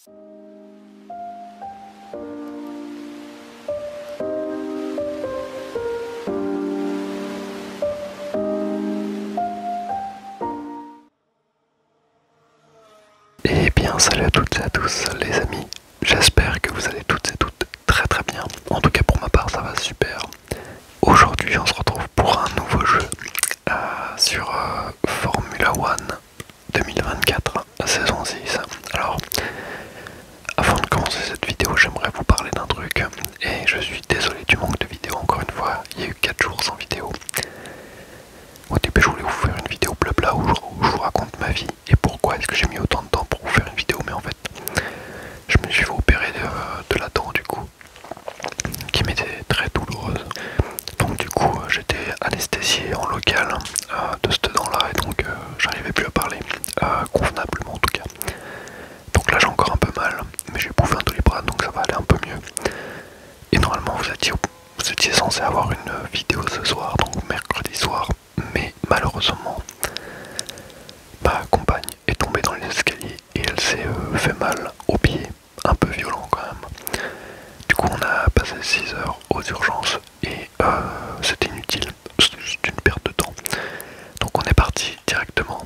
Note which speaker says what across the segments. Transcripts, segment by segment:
Speaker 1: Eh bien, salut à toutes et à tous les amis, j'espère que vous allez toutes et toutes très très bien. En tout cas pour ma part ça va super. Aujourd'hui on se retrouve pour un nouveau jeu sur Formula One 2024 saison 6. Alors avant de commencer cette vidéo j'aimerais vous parler d'un truc et je suis désolé du manque de vidéos encore une fois, il y a eu 4 jours sans vidéo. Au début je voulais vous faire une vidéo blabla où je vous raconte ma vie et pourquoi est-ce que j'ai mis autant de temps pour vous faire une vidéo, mais en fait je me suis fait opérer de la dent du coup qui m'était très douloureuse. Donc du coup j'étais anesthésié en local de cette dent là et donc j'arrivais plus à parler convenablement en tout cas. Donc là j'ai encore un peu mal mais j'ai bouffé un Doliprane donc ça va aller un peu mieux. Et normalement vous étiez censé avoir une vidéo ce soir, donc mercredi soir, mais malheureusement ma compagne est tombée dans les escaliers et elle s'est fait mal au pied, un peu violent quand même. Du coup on a passé 6 heures aux urgences et c'était inutile, c'était juste une perte de temps. Donc on est parti directement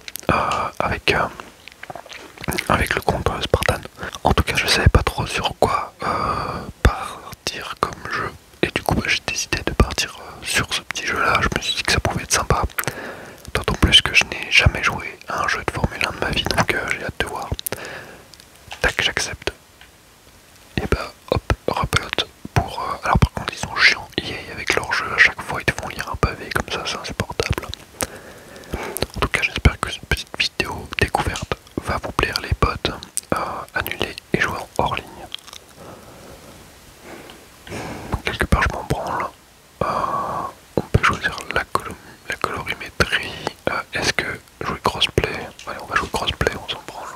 Speaker 1: avec le compte Spartan. En tout cas je savais pas trop sur quoi partir comme jeu. Et du coup j'ai décidé de partir sur ce petit jeu là, je me suis dit que ça pouvait être sympa. D'autant plus que je n'ai jamais joué à un jeu de Formule 1 de ma vie, donc j'ai hâte de voir. Tac, j'accepte. Et bah hop, rebelote pour... alors par contre ils sont chiants, EA avec leur jeu, à chaque fois ils te font lire un pavé comme ça, c'est insupportable. En tout cas j'espère que cette petite vidéo découverte va vous plaire les potes. Annuler et jouer en hors ligne. Quelque part je m'en branle. On peut choisir la colorimétrie. Est-ce que jouer crossplay? Allez, on va jouer crossplay, on s'en branle.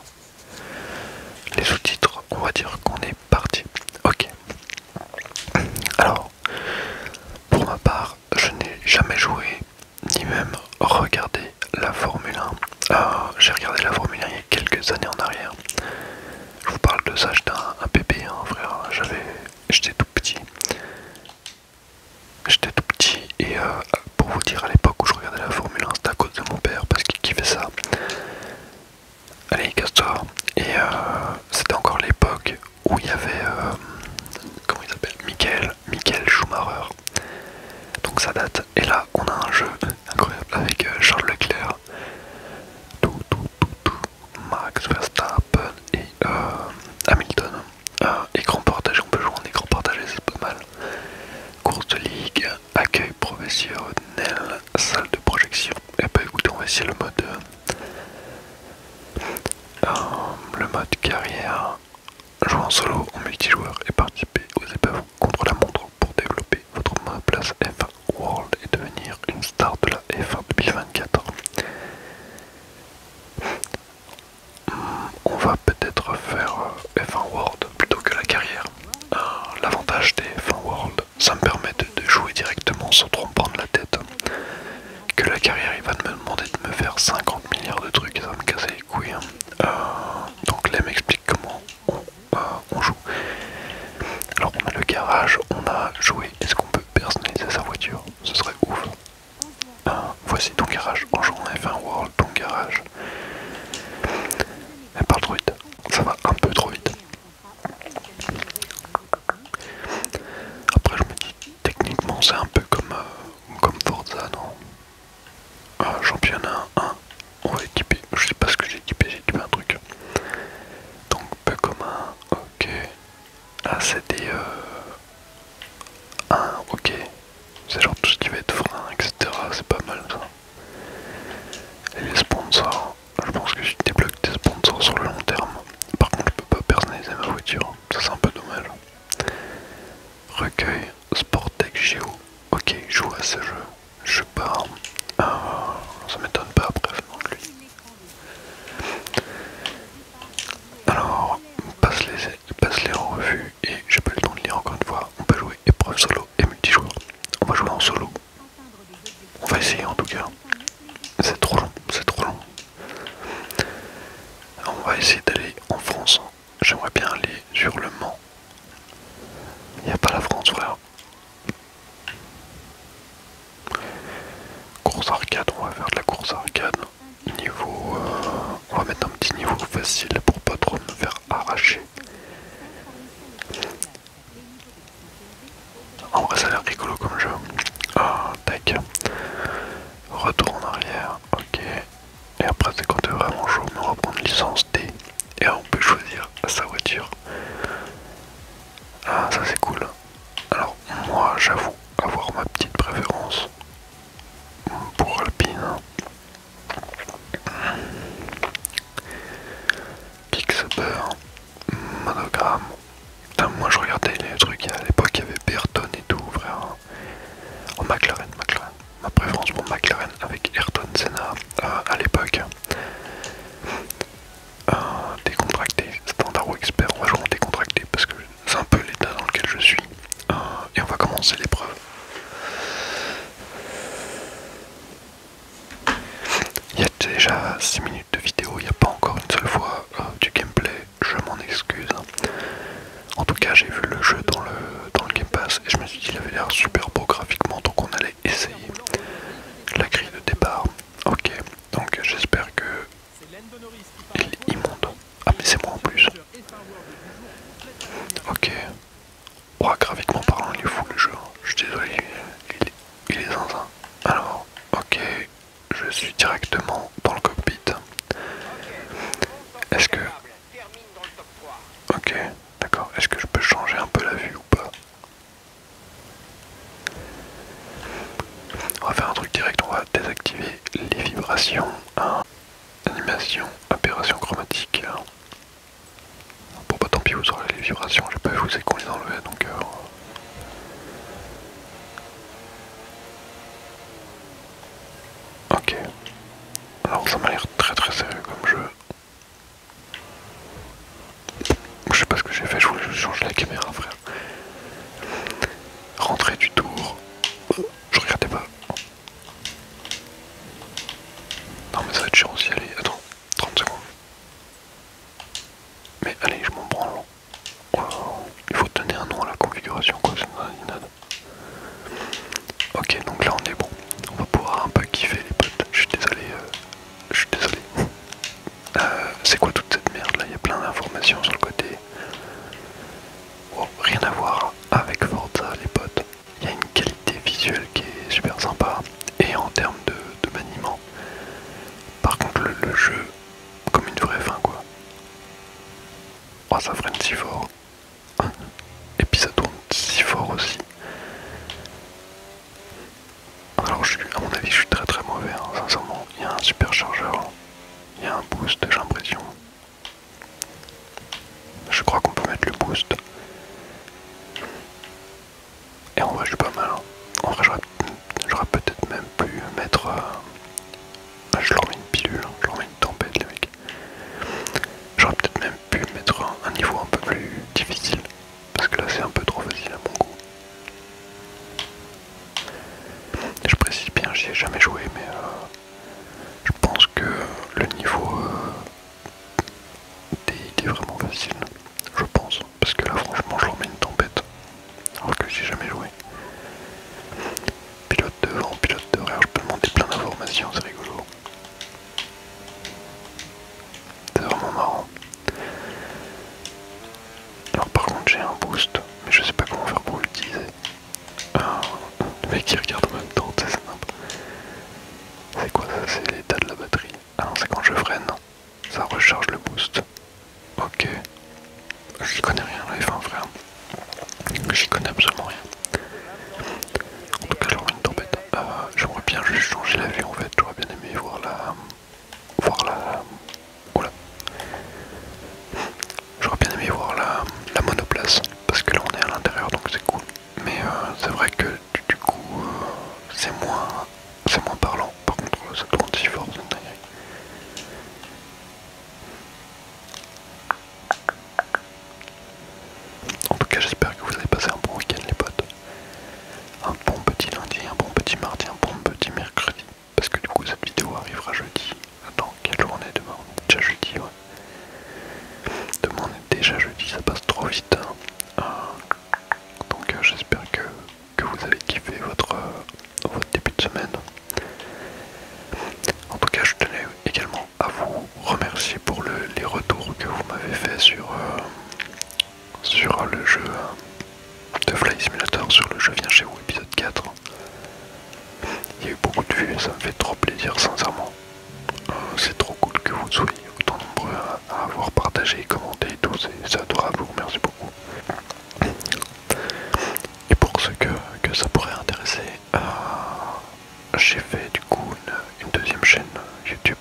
Speaker 1: Les sous-titres, on va dire qu'on est parti. Ok. Alors, pour ma part, je n'ai jamais joué, ni même regardé la Formule 1. J'ai regardé la Formule 1 il y a quelques années en arrière. Je vous parle de ça, j'étais un bébé, hein, frère. J'étais tout petit. J'étais tout petit et pour vous dire, à l'époque où je regardais la Formule 1, c'était à cause de mon père parce qu'il kiffait ça. Allez, casse-toi. Et c'était encore l'époque où il y avait, comment il s'appelle, Michael Schumacher. Donc ça date. Et là, on a un jeu incroyable avec Charles Leclerc, Max Verstappen et Hamilton. Écran partagé, on peut jouer en écran partagé, c'est pas mal. Course de ligue, accueil professionnel, salle de projection. Et bah écoutez, on va essayer le mode carrière. Jouer en solo, en multijoueur et participer aux épreuves contre la montre pour développer votre place F1 World et devenir une star de la F1 2024. On va peut-être faire F1 World plutôt que la carrière. L'avantage des F1 World, ça me permet de jouer directement sans trop me prendre la tête. Que la carrière, il va me demander de me faire 50 milliards de trucs et ça va me casser les couilles. Donc là, m'explique comment on joue. Alors on a le garage, on a joué. Est-ce qu'on peut personnaliser sa voiture? Ce serait ouf. Voici ton garage en jouant F1 World, ton garage. Elle parle trop vite, ça va un peu trop vite. Après je me dis, techniquement c'est un peu comme Forza, non? Championnat 1, on va équiper, je sais pas ce que j'ai équipé un truc. Donc peu commun, ok. Ah c'est des... ok. C'est genre tout ce qui va être frein, etc. C'est pas mal ça. Et les sponsors, je pense que je débloque des sponsors sur le long terme. Par contre je peux pas personnaliser ma voiture, ça c'est un peu dommage. Recueil, Sportec Géo. Ok, je joue à ce jeu. Je pars. Ça m'étonne pas après venant de lui. Alors, passe-les en revue et j'ai pas eu le temps de lire encore une fois. On peut jouer épreuve solo et multijoueur. On va jouer en solo. On va essayer en tout cas. C'est trop long, c'est trop long. On va essayer d'aller en France. J'aimerais bien sur le Mans. Il n'y a pas la France, frère. Course arcade, on va faire de la course arcade. Niveau... on va mettre un petit niveau facile pour pas trop me faire arracher. En vrai ça a l'air rigolo comme jeu. Ah, tac. Retour en arrière, ok. Et après c'est quand t'es vraiment chaud, mais on va prendre licence D. Et on peut choisir sa voiture. Ah ça c'est cool. Alors moi j'avoue avoir ma petite préférence pour Alpine. Kicksaber, monogramme. Putain, moi je regardais les trucs à l'époque, il y avait Burton et tout, frère. En McLaren. Ma préférence pour McLaren avec Ayrton Senna à l'époque. Décontracté, standard ou expert, on va jouer en décontracté parce que c'est un peu l'état dans lequel je suis. Et on va commencer l'épreuve. Il y a déjà 6 minutes de vidéo, il n'y a pas encore une seule fois du gameplay, je m'en excuse. En tout cas, j'ai vu le jeu dans le Game Pass et je me suis dit qu'il avait l'air super beau graphiquement, donc on allait essayer la grille de départ. Ok, donc j'espère que il est immonde. Ah mais c'est moi en plus. Ok. Oh, graphiquement parlant, il est fou le jeu. Je suis désolé, il est zinzin. Alors, ok, je suis directement dans le cockpit. Est-ce que... Ok, d'accord. Est-ce que je peux changer un peu la vue ou pas? On va faire un truc direct, on va désactiver les vibrations. Animation, aberration chromatique. Bon bah tant pis, vous aurez les vibrations, j'ai pas vu vous qu'on les enlevait donc... Ok. Alors ça m'a l'air très très sérieux comme jeu. Je sais pas ce que j'ai fait, je voulais juste changer la caméra, frère. Rentrée du tour. Je regardais pas. Non mais ça va être chiant aussi, allez, attends, 30 secondes. Mais allez, je m'en branle. Il faut donner un nom à la configuration, quoi, c'est une nade. Ok, donc là on est bon. On va pouvoir un peu kiffer les potes. Je suis désolé, c'est quoi toute cette merde là? Il y a plein d'informations sur le côté. Oh, rien à voir avec Forza les potes. Il y a une qualité visuelle qui est super sympa. Et en termes de maniement. Par contre le jeu, comme une vraie fin quoi. Oh ça freine si fort. Et puis ça tourne si fort aussi. Alors à mon avis je suis très très mauvais, hein, sincèrement. Il y a un superchargeur, il y a un boost, j'ai l'impression. Je crois qu'on peut mettre le boost. Et en vrai je suis pas mal. Hein. En vrai j'aurais peut-être même pu mettre... je leur mets une pilule, hein. Je leur mets une tempête les mecs. J'aurais peut-être même pu mettre un niveau un peu plus difficile. Parce que là c'est un peu trop facile à mon goût. Je précise bien, j'y ai jamais joué mais je pense que le niveau il est vraiment facile. Je pense. Parce que là franchement je leur mets une tempête. Alors que j'ai jamais joué. Pilote devant, pilote derrière, je peux demander plein d'informations, c'est rigolo. C'est vraiment marrant. Alors par contre j'ai un boost, mais je sais pas comment faire pour l'utiliser. Le mec qui regarde en même temps, c'est simple. C'est quoi ça? C'est l'état de la batterie. Ah non, c'est quand je freine, ça recharge le boost. Ok. J'y connais rien la F1 frère. J'y connais absolument rien. En tout cas j'aurais une tempête. J'aimerais bien juste changer la vue en fait. J'aurais bien aimé voir la... Oula. J'aurais bien aimé voir la monoplace. Parce que là on est à l'intérieur donc c'est cool. Mais c'est vrai que du coup c'est moins parlant. Par contre ça tourne si fort, c'est une dinguerie. En tout cas j'espère que vous avez passé un bon week-end les potes. Un bon petit lundi, un bon petit mardi, un bon petit mercredi. Parce que du coup cette vidéo arrivera jeudi. Attends, quelle journée demain? Déjà jeudi, ouais. Demain on est déjà jeudi, ça passe trop vite. fait sur le jeu de Flight Simulator, sur le jeu Viens chez vous épisode 4. Il y a eu beaucoup de vues et ça me fait trop plaisir sincèrement. C'est trop cool que vous soyez autant nombreux à avoir partagé, commenté et tout, c'est adorable, je vous remercie beaucoup. Et pour ceux que ça pourrait intéresser, j'ai fait du coup une deuxième chaîne YouTube.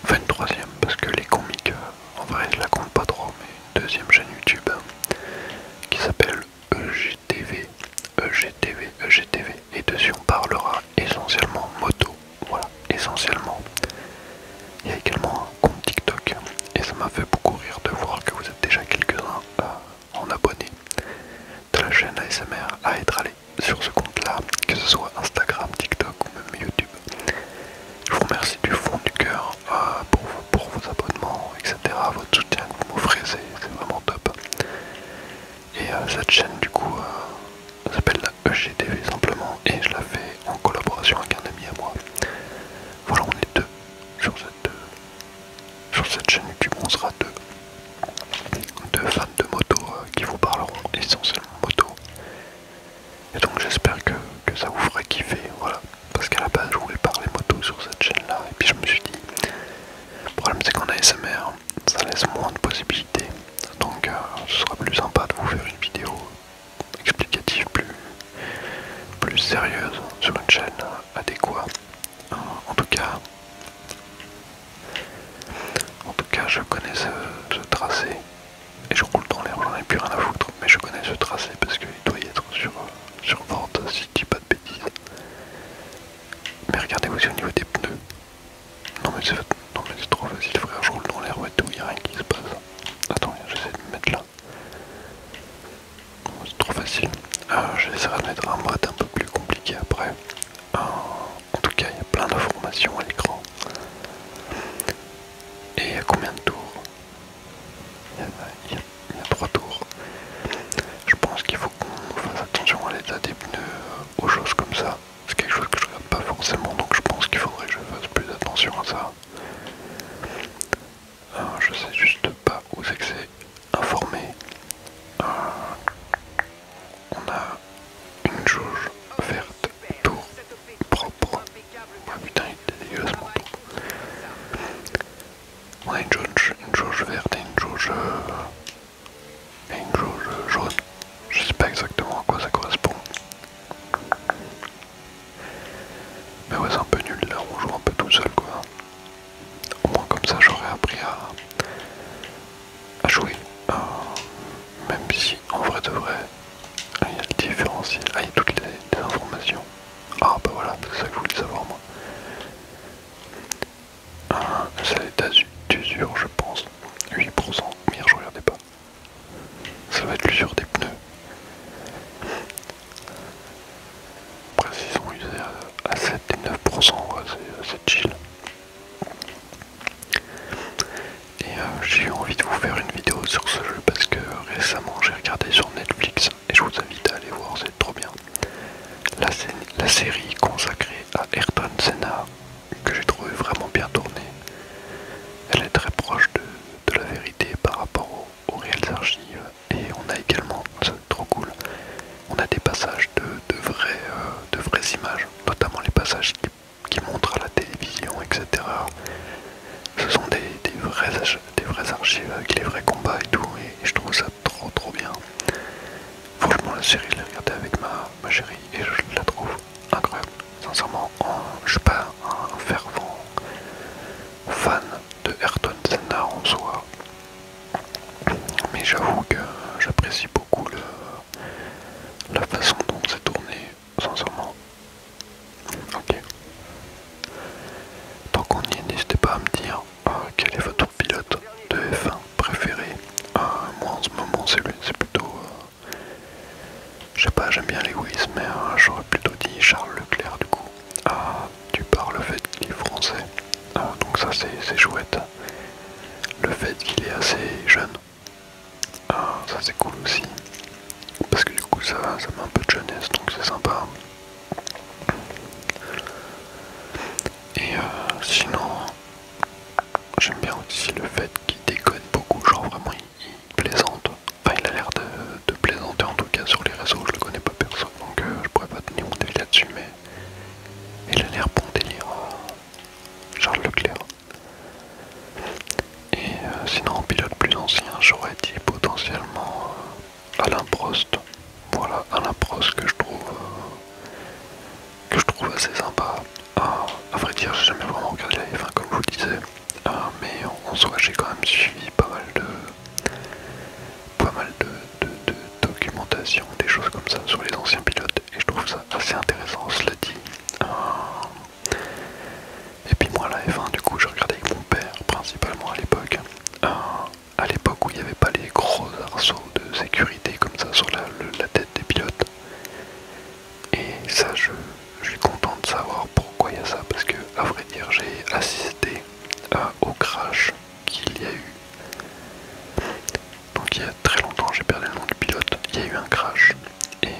Speaker 1: Enfin une troisième parce que les comiques, en vrai je la compte pas trop, mais une deuxième chaîne YouTube qui s'appelle EGTV. Et dessus on parlera essentiellement moto, voilà, essentiellement. Il y a également un compte TikTok et ça m'a fait beaucoup rire de voir que vous êtes déjà quelques-uns en abonnés de la chaîne ASMR à être allés sur ce compte là, que ce soit Instagram, TikTok ou même YouTube. Je vous remercie du fond du cœur pour vos abonnements, etc. Votre soutien que vous m'offrez, c'est vraiment top. Et cette chaîne du coup s'appelle la EGTV simplement et je la fais en collaboration avec un ami à moi. Voilà, on est deux sur cette chaîne YouTube, on sera deux fans de moto qui vous parleront essentiellement moto. Et donc j'espère que ça vous fera kiffer, voilà. Parce qu'à la base je voulais parler moto sur cette chaîne là et puis je me suis dit, le problème c'est qu'en ASMR ça laisse moins de possibilités. Donc ce sera plus sympa de vous faire une vidéo explicative plus sérieuse sur une chaîne adéquate. En tout cas je connais ce tracé et je roule dans l'air, j'en ai plus rien à foutre, mais je connais ce tracé parce qu'il doit y être sur vente si je dis pas de bêtises. Mais regardez aussi au niveau des pneus. Non mais c'est trop facile frère, je roule dans l'air et tout, il n'y a rien qui se passe. Attends, j'essaie de me mettre là. C'est trop facile. J'essaierai de mettre un mode un peu plus compliqué après. En tout cas, il y a plein d'informations à l'écran. Et il y a combien de tours? Il y a 3 tours. Je pense qu'il faut qu'on fasse attention à l'état des pneus, aux choses comme ça. C'est quelque chose que je regarde pas forcément, donc je pense qu'il faudrait que je fasse plus attention à ça. Je sais juste pas où c'est que c'est informé. On a une jauge verte, tour propre. Ah putain, il était dégueulasse mon tour. On a une jauge verte et une jauge jaune. Je sais pas exactement à quoi ça correspond. Mais ouais, c'est un peu nul là, on joue un peu tout seul quoi. Au moins comme ça j'aurais appris à jouer. Même si en vrai de vrai, il y a le différentiel. Ah, il y a toutes les informations. Ah bah voilà, c'est ça que je voulais savoir moi. C'est l'état d'usure je pense. 8%. Merde, je regardais pas. Ça va être l'usure des pneus. Après s'ils sont usés à 7 et 9%, ouais, c'est chill. Et j'ai eu envie de vous faire une vidéo sur ce jeu parce que récemment j'ai regardé sur Netflix et je vous invite à aller voir, c'est trop bien. La série consacrée à Ayrton Senna que j'ai trouvé vraiment bien tournée. Elle est très proche de la vérité par rapport aux réelles archives et on a également, c'est trop cool, on a des passages de vraies images, notamment les passages qui montrent à la télévision, etc. Ce sont des vraies archives avec les vrais combats et tout, et je trouve ça trop bien. Franchement, la série, je l'ai regardée avec ma chérie et je la trouve incroyable. Sincèrement, je suis pas un fervent fan de Ayrton Senna en soi, mais j'avoue que j'apprécie beaucoup la façon dont c'est tourné, sincèrement. Ok. Tant qu'on y est, n'hésitez pas à me dire quel est votre pilote de F1 préféré. Moi en ce moment c'est plutôt... je sais pas, j'aime bien Lewis, mais j'aurais plutôt dit Charles Leclerc du coup. Du par le fait qu'il est français. Donc ça c'est chouette. Le fait qu'il est assez jeune. Ça c'est cool aussi. Parce que du coup ça met un peu de jeunesse, donc c'est sympa. Et sinon, j'aime bien aussi le fait qu'il déconne beaucoup. il y a très longtemps, j'ai perdu le nom du pilote, il y a eu un crash et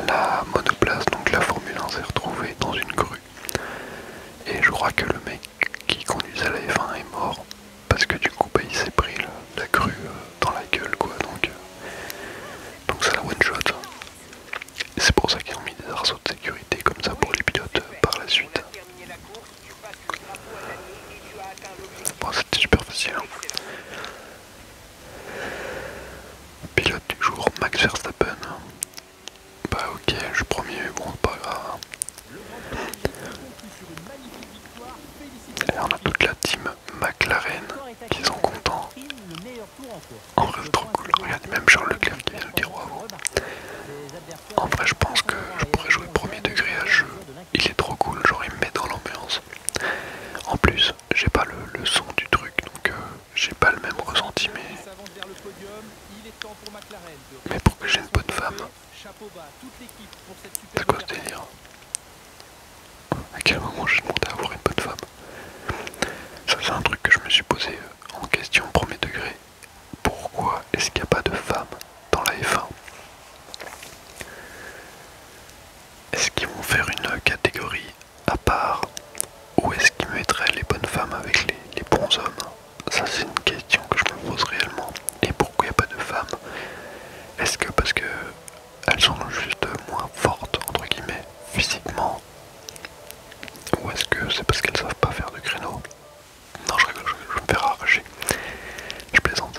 Speaker 1: la monoplace, donc la Formule 1 s'est retrouvée dans une grue. Et je crois que le mec qui conduisait la F1 est mort parce que du coup bah, il s'est pris la grue dans la gueule quoi, donc ça la one shot. Et c'est pour ça qu'ils ont mis des arceaux de sécurité comme ça pour les pilotes par la suite. Bon, c'était super facile. Hein. Pilote du jour, Max Verstappen. Bah ok, je suis premier, mais bon, c'est pas grave. Et on a toute la team McLaren qui sont contents. En vrai, c'est trop cool. Regardez, même Charles Leclerc qui vient nous dire bravo. En vrai, je pense que je pourrais jouer premier degré à ce jeu. Il est trop cool, genre il me met dans l'ambiance. En plus, j'ai pas le son du truc, donc j'ai pas le même ressenti, mais pour que j'ai une bonne femme, c'est quoi ce délire? À quel moment j'ai demandé à avoir une bonne femme? Ça c'est un truc que je me suis posé en question premier degré. Pourquoi est-ce qu'il n'y a pas de femmes dans la F1? Est-ce qu'ils vont faire une catégorie à part? Ou est-ce qu'ils mettraient les bonnes femmes avec les bons hommes? Ça c'est une question que je me pose réellement. Et pourquoi il n'y a pas de femmes? Est-ce que parce que elles sont juste moins fortes entre guillemets physiquement? Ou est-ce que c'est parce qu'elles savent pas faire de créneau? Non je rigole, je vais me faire arracher. Je plaisante.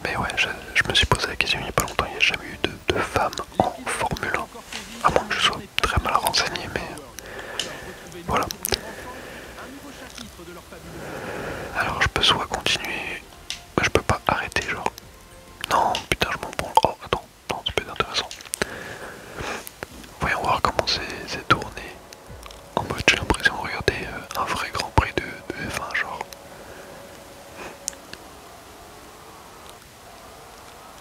Speaker 1: Mais ouais, je me suis posé la question il n'y a pas longtemps, il n'y a jamais eu de femmes en Formule 1. À moins que je sois très mal renseigné, mais voilà. Alors je peux soit continuer, je peux pas arrêter genre. Non putain je m'en branle. Oh attends, non ça peut être intéressant. Voyons voir comment c'est tourné. En mode j'ai l'impression de regarder un vrai Grand Prix de F1 genre.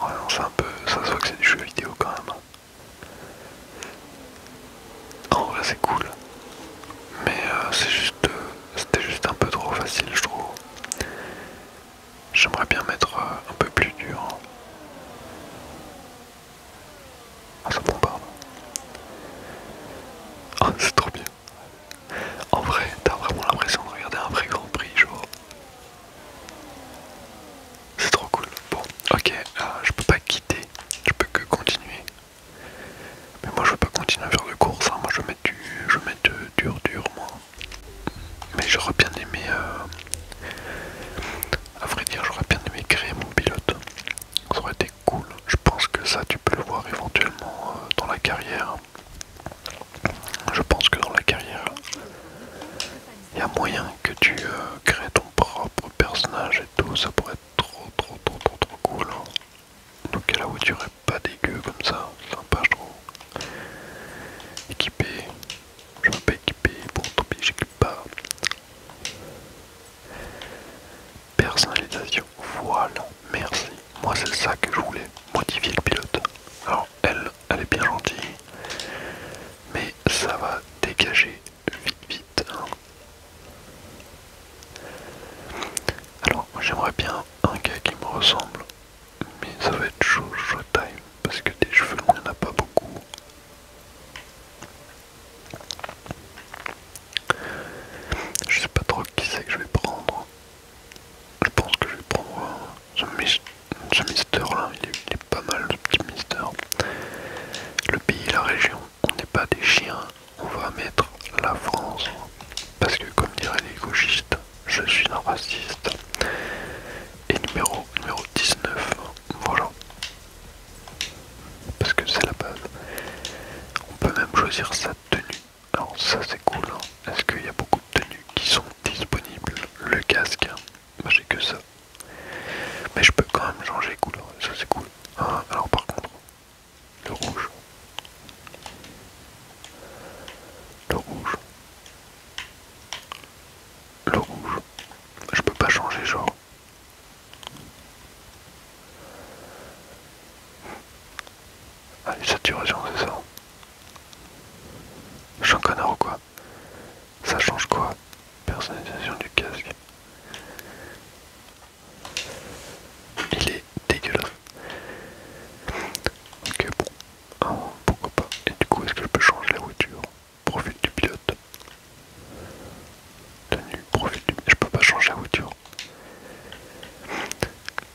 Speaker 1: Ouais non c'est un peu, ça se voit que c'est du jeu vidéo quand même. En vrai c'est cool. Mais c'était juste un peu trop facile je trouve. J'aimerais bien mettre un peu plus dur. Ah ça bombarde. Oh c'est trop bien. En vrai t'as vraiment l'impression de regarder un vrai Grand Prix genre. C'est trop cool. Bon ok, je peux pas quitter, je peux que continuer. Mais moi je veux pas continuer à faire de course, hein. Moi je vais mettre dur moi. Mais j'aurais bien aimé, à vrai dire j'aurais bien aimé créer mon pilote. Ça aurait été cool. Je pense que ça tu peux le voir éventuellement dans la carrière. Je pense que dans la carrière, il y a moyen que tu crées ton propre personnage et tout. Ça pourrait être trop cool. Donc la voiture est pas dégueu comme ça. Sympa je trouve. Équipé. Je veux pas équiper. Bon tant pis j'équipe pas. Personnalisation. Voilà. Merci. Moi c'est ça que je voulais. Modifier le pilote. Alors elle est bien gentille. Mais ça va dégager vite. Hein. Alors j'aimerais bien un gars qui me ressemble. Mais ça va être chaud time. Parce que des cheveux il n'y en a pas beaucoup. Je sais pas trop qui c'est que je vais prendre. Je pense que je vais prendre ce Mister là, il est pas mal le petit Mister. Le pays, la région, on n'est pas des chiens, on va mettre la France. Parce que comme dirait les gauchistes, je suis un raciste. Et numéro 19, voilà. Parce que c'est la base. On peut même choisir sa tenue. Alors ça c'est cool. Hein. Est-ce qu'il y a beaucoup de tenues qui sont disponibles? Le casque, bah, j'ai que ça. Mais je peux quand même changer de couleur, ça c'est cool. Ah, alors par contre, le rouge. Le rouge. Le rouge. Je peux pas changer genre. Allez, saturation, c'est ça. Je suis un connard ou quoi? Ça change quoi? Personnalisation du casque. Il est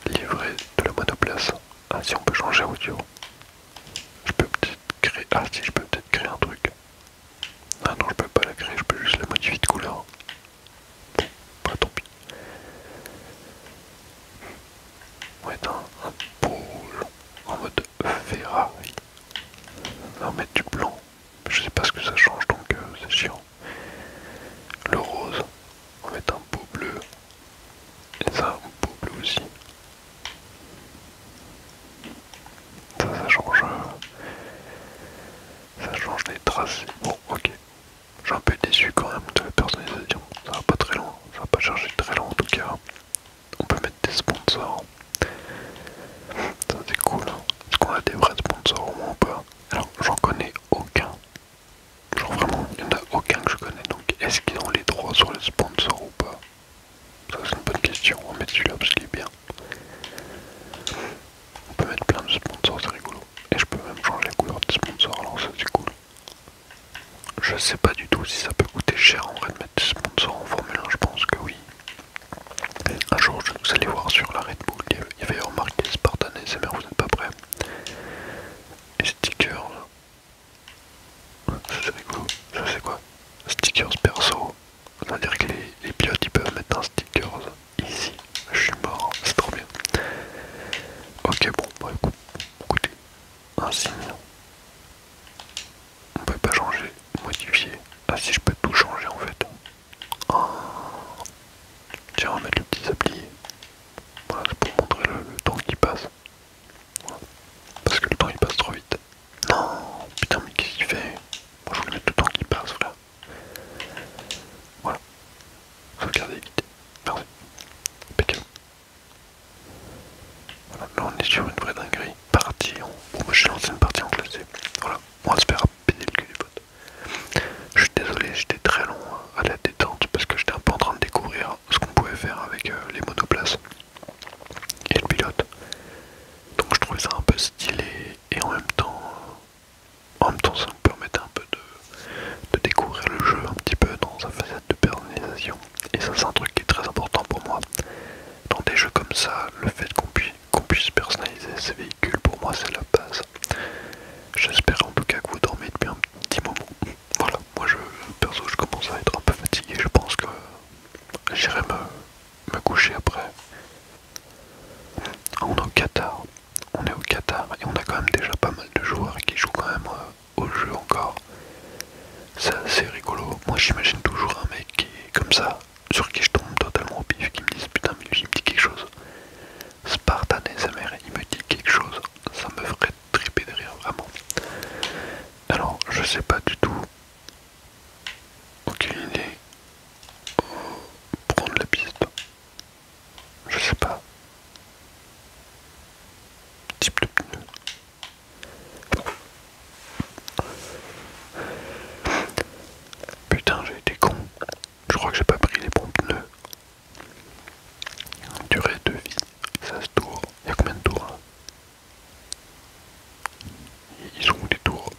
Speaker 1: livret de la monoplace. Ah si on peut changer audio. Je peux peut-être créer. Ah si je peux peut-être créer un truc. Ah non je peux pas la créer, je peux juste la modifier de couleur. Bon, bah tant pis. On va mettre un rouge en mode Ferrari. On va mettre du blanc. Je sais pas ce que ça change donc c'est chiant. Le rose, on va mettre un beau bleu. Et ça, un beau bleu aussi. Ça change. Ça change les traces. Bon, ok. Je suis un peu déçu quand même de la personnalisation. Ça va pas très loin. Ça va pas chercher très loin en tout cas. On peut mettre des sponsors. Ça c'est cool. Est-ce qu'on a des vrais sponsors au moins ou pas? Alors j'en connais aucun. Genre vraiment, il n'y en a aucun que je connais. Donc est-ce qu'ils ont les droits sur les sponsors ou pas? Ça c'est une bonne question. On va mettre celui-là parce qu'il est bien. On peut mettre plein de sponsors, c'est rigolo. Et je peux même changer la couleur des sponsors, alors ça c'est cool. Je sais pas du tout si ça peut coûter cher en vrai de mettre des sponsors en Formule 1, je pense que oui. Un jour vous allez voir sur la Red Bull, il y avait remarqué Spartan SMR, vous n'êtes pas prêts. Et stickers là. Ça c'est rigolo, ça c'est quoi? Stickers perso. C'est-à-dire que les pilotes ils peuvent mettre un sticker ici. Je suis mort, c'est trop bien. Ok bon bah écoutez, un signe. On peut pas changer, modifier. Ah si je peux tout changer en fait. Oh. Tiens on va mettre le petit sablier. Voilà c'est pour montrer le temps qui passe. Voilà. Parce que le temps il passe trop vite. Non putain mais qu'est-ce qu'il fait? Moi je voulais mettre le temps qui passe voilà. Voilà. Sauvegarder vite. Merci. Impeccable. Voilà, là on est sur une vraie dinguerie. Partie en... Bon moi j'ai lancé une partie en classé. Voilà, on va se faire péter le cul des potes. Je suis désolé, j'étais très long à la détente parce que j'étais un peu en train de découvrir ce qu'on pouvait faire avec les monoplaces et le pilote. Donc je trouvais ça un peu stylé et en même temps ça nous permettait un peu de découvrir le jeu un petit peu dans sa facette de personnalisation. Et ça c'est un truc qui est très important pour moi. Dans des jeux comme ça, le fait qu'on puisse personnaliser ses véhicules, pour moi c'est la base. J'espère en tout cas que vous dormez depuis un petit moment. Voilà, moi perso je commence à être un peu fatigué, je pense que j'irai me coucher après. On est au Qatar, et on a quand même déjà pas mal de joueurs qui jouent quand même au jeu encore. C'est assez rigolo. Moi j'imagine toujours un mec qui est comme ça, sur qui je tombe totalement au pif, qui me dit putain mais lui il me dit quelque chose. Spartan SMR, il me dit quelque chose, ça me ferait triper de rire vraiment. Alors je sais pas du tout. Aucune idée. Prendre la piste. Je sais pas. Type de pneu. Putain j'ai été con. Je crois que j'ai pas pris les bons pneus. Durée de vie, 16 tours. Il y a combien de tours là? Ils sont où les tours?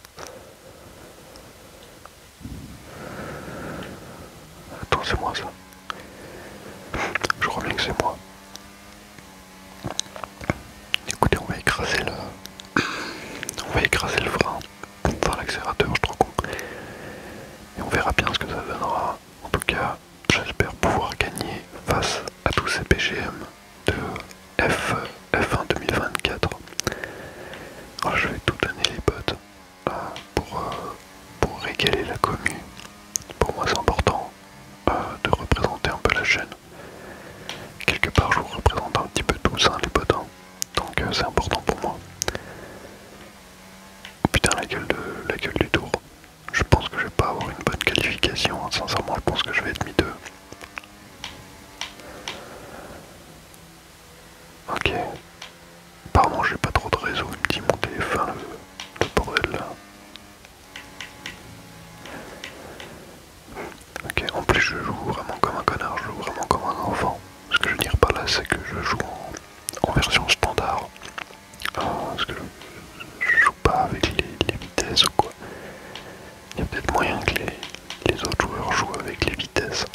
Speaker 1: Attends, c'est moi ça. Je crois bien que c'est moi. Écoutez, on va écraser le... On va écraser le frein. Enfin l'accélérateur, je trouve con. Et on verra bien ce que ça donnera. En tout cas, j'espère pouvoir gagner face à tous ces BGM de F1 2024. Alors, je vais tout donner les potes pour régaler la commu. Pour moi c'est important de représenter un peu la chaîne. Quelque part je vous représente un petit peu tous hein, les potes. Hein. Donc c'est important pour moi. Oh putain la gueule du tour. Je pense que je vais pas avoir une bonne qualification. Hein. Sincèrement je pense que je vais être mis 2. Ok. Apparemment j'ai pas trop de réseau, il me dit mon téléphone, le bordel là. Ok, en plus je joue vraiment comme un connard, je joue vraiment comme un enfant. Ce que je veux dire par là c'est que je joue en version standard. Parce que je joue pas avec les vitesses ou quoi. Il y a peut-être moyen que les autres joueurs jouent avec les vitesses.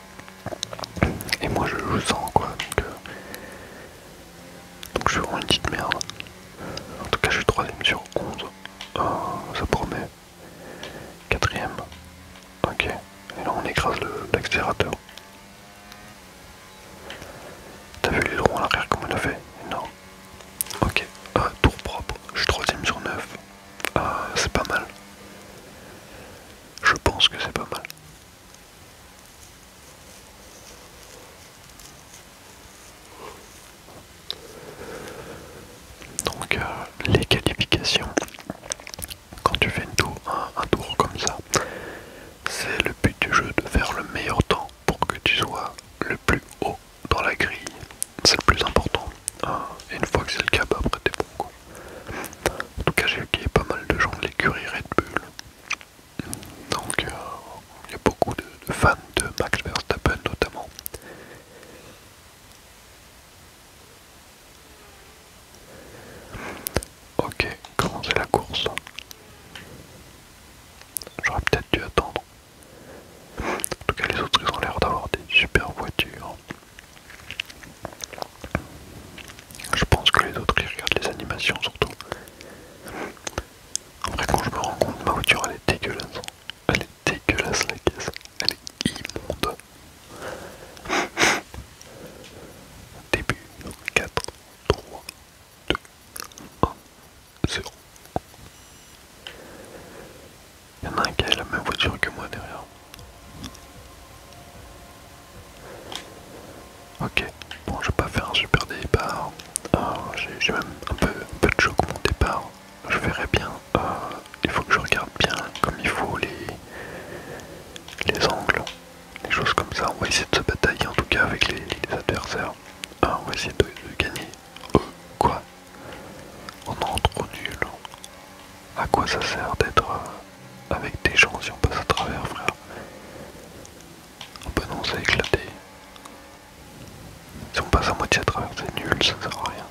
Speaker 1: Et moi je joue sans quoi. Donc suis vraiment une petite merde. En tout cas, je suis troisième sur 11. Ça promet. Quatrième. Ok. Et là, on écrase l'accélérateur. T'as vu les ronds à l'arrière comme on a fait? Non. Ok. Tour propre. Je suis troisième sur 9. C'est pas mal. Je pense que c'est pas mal. Donc les qualifications, quand tu fais un tour comme ça, c'est le but du jeu de faire le meilleur temps pour que tu sois le plus haut dans la grille. C'est le plus important. Et une fois que c'est le cas, bah après t'es bon quoi. En tout cas j'ai vu qu'il y a pas mal de gens de l'écurie Red Bull. Donc il y a beaucoup de fans de Max Verstappen notamment. Ok, commencer la course. J'aurais peut-être dû attendre. En tout cas les autres ils ont l'air d'avoir des super voitures. Je pense que les autres ils regardent les animations surtout. En vrai quand je me rends compte ma voiture elle est dégueulasse. Elle est dégueulasse la caisse. Elle est immonde. Début 4, 3, 2, 1, 0. Il y en a un qui a la même voiture que moi derrière. Ok, bon je vais pas faire un super départ. J'ai même un peu de choc mon départ. Je verrai bien. Il faut que je regarde bien comme il faut les angles, les choses comme ça. On va essayer de se batailler en tout cas avec les adversaires. On va essayer de gagner. Quoi? Oh non, trop nul. À quoi ça sert d'être avec des gens si on passe à travers, frère? Oh bah non, c'est éclaté. Si on passe à moitié à travers, c'est nul, ça sert à rien.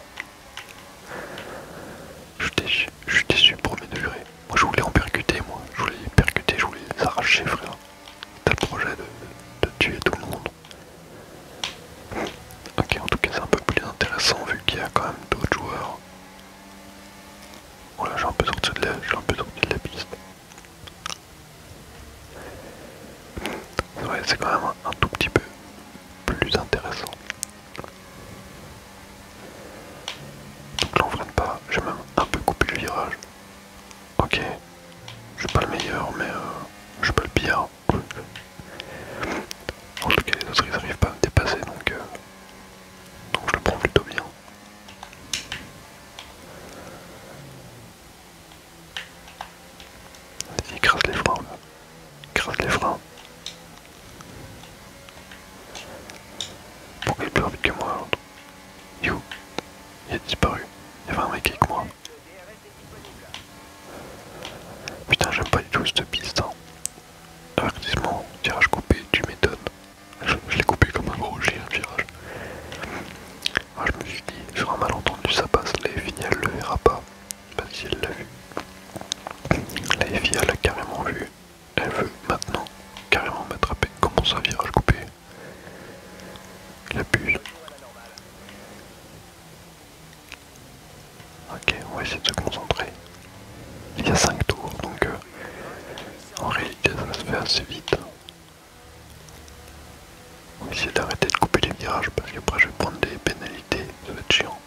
Speaker 1: Je suis déçu pour mes degrés. Moi je voulais en percuter, moi. Je voulais les percuter, je voulais les arracher, frère. T'as le projet de tuer tout le monde. Ok, en tout cas c'est un peu plus intéressant vu qu'il y a quand même d'autres joueurs. Voilà, j'ai un peu sorti de la piste. Ouais, c'est quand même un tout petit peu plus intéressant. Donc là on freine pas, j'ai même un peu coupé le virage. Ok, je suis pas le meilleur mais je suis pas le pire. En tout cas les autres ils arrivent pas à me dépasser donc je le prends plutôt bien. Vas-y, écrase les freins là. Écrase les freins. Pourquoi il est plus rapide que moi l'autre? You, il a disparu. Il y avait un mec avec moi. Putain, j'aime pas du tout cette piste. Hein. Avertissement, virage coupé, tu m'étonnes. Je l'ai coupé comme un gros chien, le virage. Ah, je me suis dit, sur un malentendu, ça passe. La FI, elle le verra pas. Bah, si elle l'a vu. La FI, elle a carrément vu. Elle veut maintenant carrément m'attraper. Comment ça, virage coupé? Il abuse. Ok, on va essayer de se concentrer. Il y a 5 tours, donc en réalité, ça se fait assez vite. On va essayer d'arrêter de couper les virages parce qu'après je vais prendre des pénalités, ça va être chiant.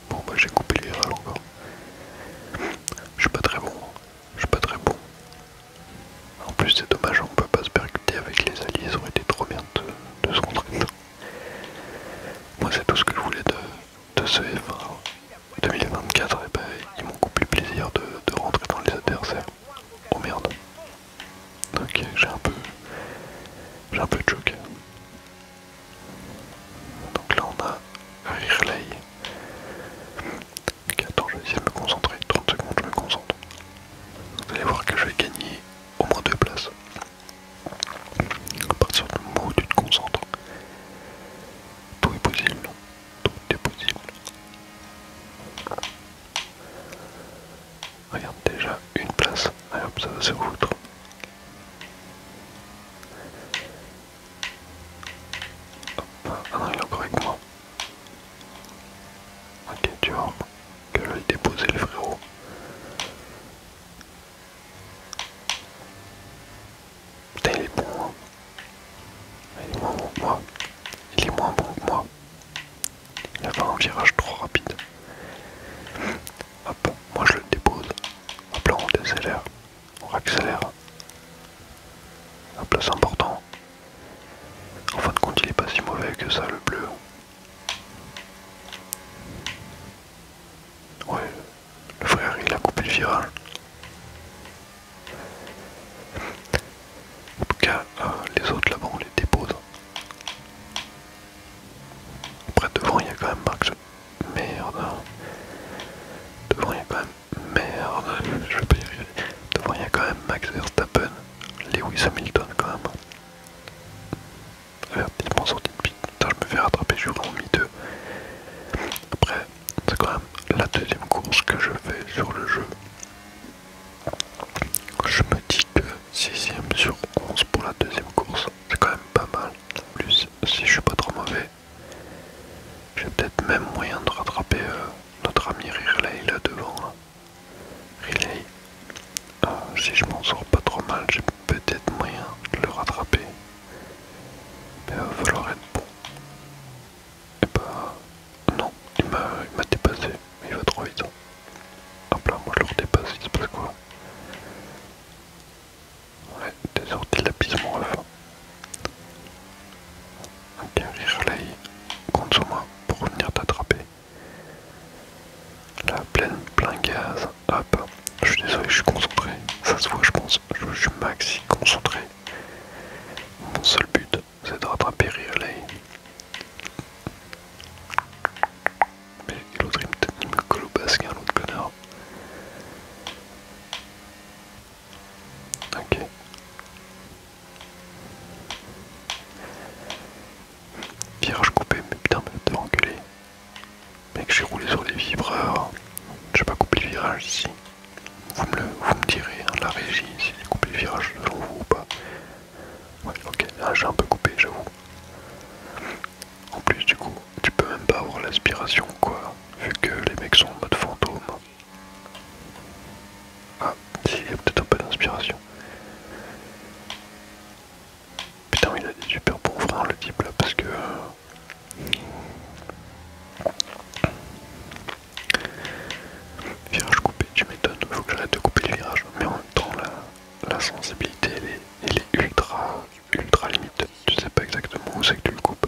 Speaker 1: Bon bah j'ai coupé les virages encore. Je suis pas très bon, je suis pas très bon. En plus c'est dommage, on peut pas se percuter avec les alliés, ça aurait été trop bien de se contrer. Moi c'est tout ce que je voulais de ce F1 2024, et bah ils m'ont coupé le plaisir de rentrer dans les adversaires. Oh merde. Ok, j'ai un peu de choc. Donc là on a Rirley. Ok, attends, je vais essayer de me concentrer. 30 secondes, je me concentre. Vous allez voir que je vais gagner au moins 2 places. À partir du moment où tu te concentres, tout est possible. Tout est possible. Regarde déjà une place. Allez hop, ça va se foutre. Ah non, il est encore avec moi. Ok, tu vois, que je vais le déposer le frérot. Putain, il est bon, hein. Il est moins bon que moi. Il est moins bon que moi. Il a fait un virage trop rapide. Hop, moi je le dépose. Hop là, on décélère. On accélère. Hop là, c'est important. En fin de compte, il est pas si mauvais que ça, le bleu. Ouais, le frère, il a coupé le virage. En tout cas, les autres là-bas, on les dépose. Après, devant, il y a quand même Max. Merde. Devant, il y a quand même... Merde, je vais pas y arriver. Devant, il y a quand même Max Verstappen. Lewis Hamilton, quand même. Rapidement sorti de piste. Putain, je me fais rattraper, je suis vraiment miteux. Après, c'est quand même la deuxième course que je fais sur le jeu. Je me dis que 6ème sur 11 pour la deuxième course, c'est quand même pas mal. En plus, si je suis pas trop mauvais, j'ai peut-être même moyen de rattraper notre ami Riley là devant. Là. Riley, si je m'en sors pas trop mal, j'ai peut-être moyen de le rattraper. Mais il va falloir être bon. Et bah, non, il m'a dépassé, il va trop vite. Hop là, moi je le redépasse, il se passe quoi? Ouais, t'es sorti de la piste mon ref. Ok, Riley, compte sur moi pour venir t'attraper. La plein gaz, hop. Je suis désolé, je suis concentré. Ça se voit, je pense. Je suis maxi concentré. Mon seul but, c'est de rattraper Riley. Mais l'autre, il me colle au basque, hein, l'autre connard. Ok. Virage coupé, mais putain, mais t'es enculé. Mec, j'ai roulé sur les vibreurs. J'ai pas coupé le virage ici. Vous me direz, hein, la régie, si j'ai coupé le virage devant vous ou pas. Ouais, ok, là j'ai un peu coupé, j'avoue. En plus, du coup, tu peux même pas avoir l'aspiration, quoi, vu que les mecs sont en mode fantôme. Ah, si, il y a peut-être un peu d'inspiration. Putain, il a des super bons freins, le type là, parce que. Virage coupé, tu m'étonnes, faut que j'arrête de couper le virage. Mais en même temps, la sensibilité, elle est ultra limite. Tu sais pas exactement où c'est que tu le coupes.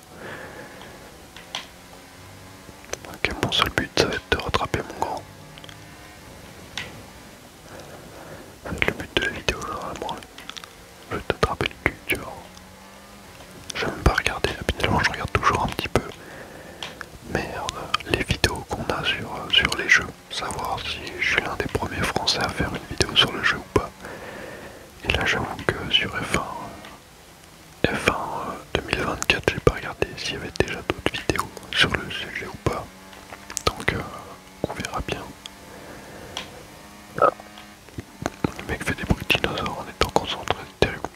Speaker 1: Ok, mon seul but, ça va être de rattraper mon grand. Ça va être le but de la vidéo, normalement. Je vais t'attraper le cul, tu vois. Je vais même pas regarder, habituellement je regarde toujours un petit peu. Merde, les vidéos qu'on a sur les jeux. Savoir si je suis l'un des premiers français à faire une vidéo sur le jeu ou pas. Et là j'avoue que sur F1 2024, j'ai pas regardé s'il y avait déjà d'autres vidéos sur le sujet ou pas. Donc on verra bien. Le mec fait des bruits de dinosaures en étant concentré, c'est terrible.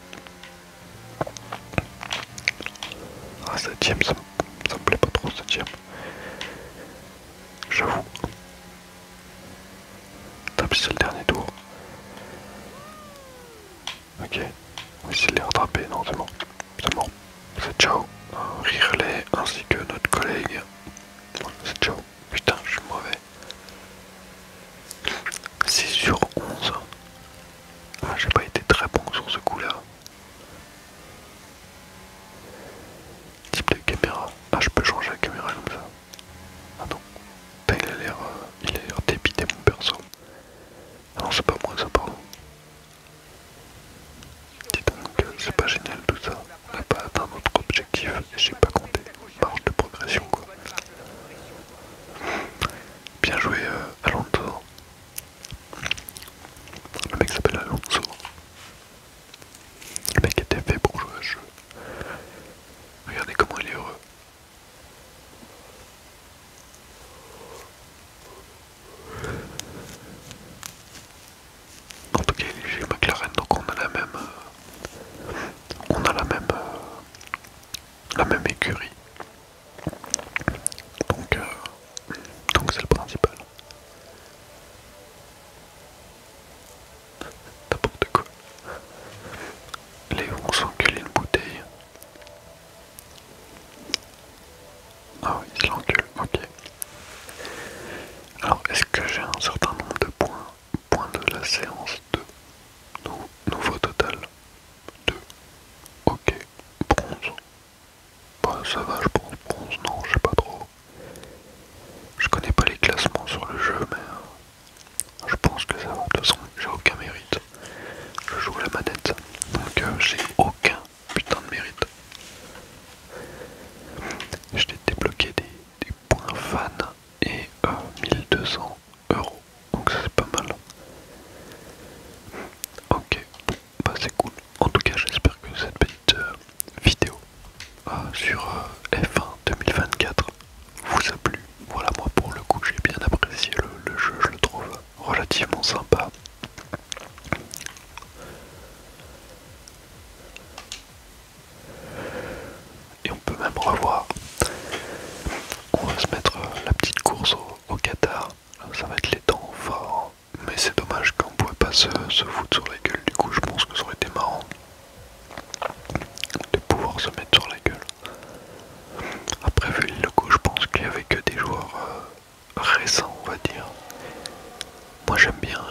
Speaker 1: Ah, 7ème, ça me plaît pas trop, 7ème. J'avoue. Tant pis, c'est le dernier tour. Ok. On va essayer de les rattraper. Non, c'est bon. C'est bon. C'est ciao. Riley ainsi que notre collègue. C'est ciao. Putain, je suis mauvais. 6 sur 11. Ah, j'ai pas été très bon sur ce coup-là. Type de caméra. Ah, je peux changer la caméra comme ça. Ah non. Putain, il a l'air dépité mon perso. Ah non, c'est pas moi ça, pardon. Dis donc, c'est pas génial tout ça. On n'a pas atteint notre objectif et j'ai pas compté. Marge de progression quoi. Est-ce que j'ai un certain nombre de points? Points de la séance 2. Nouveau total 2. Ok. Bronze. Bah ça va je pense. Bronze non, je sais pas trop. Je connais pas les classements sur le jeu mais je pense que ça va. De toute façon j'ai aucun mérite. Je joue à la manette. Donc j'ai aucun putain de mérite. Je t'ai débloqué des points fans et 1200 €. Donc ça c'est pas mal. Ok, bah c'est cool. En tout cas j'espère que cette petite vidéo sur F1 2024 vous a plu. Voilà, moi pour le coup j'ai bien apprécié le jeu, je le trouve relativement sympa. Et on peut même revoir. On va se mettre la petite course au Qatar. Ça va être les temps forts. Mais c'est dommage qu'on pouvait pas se foutre sur la gueule. Du coup je pense que ça aurait été marrant de pouvoir se mettre sur la gueule. Après vu le logo, je pense qu'il y avait que des joueurs récents on va dire. Moi j'aime bien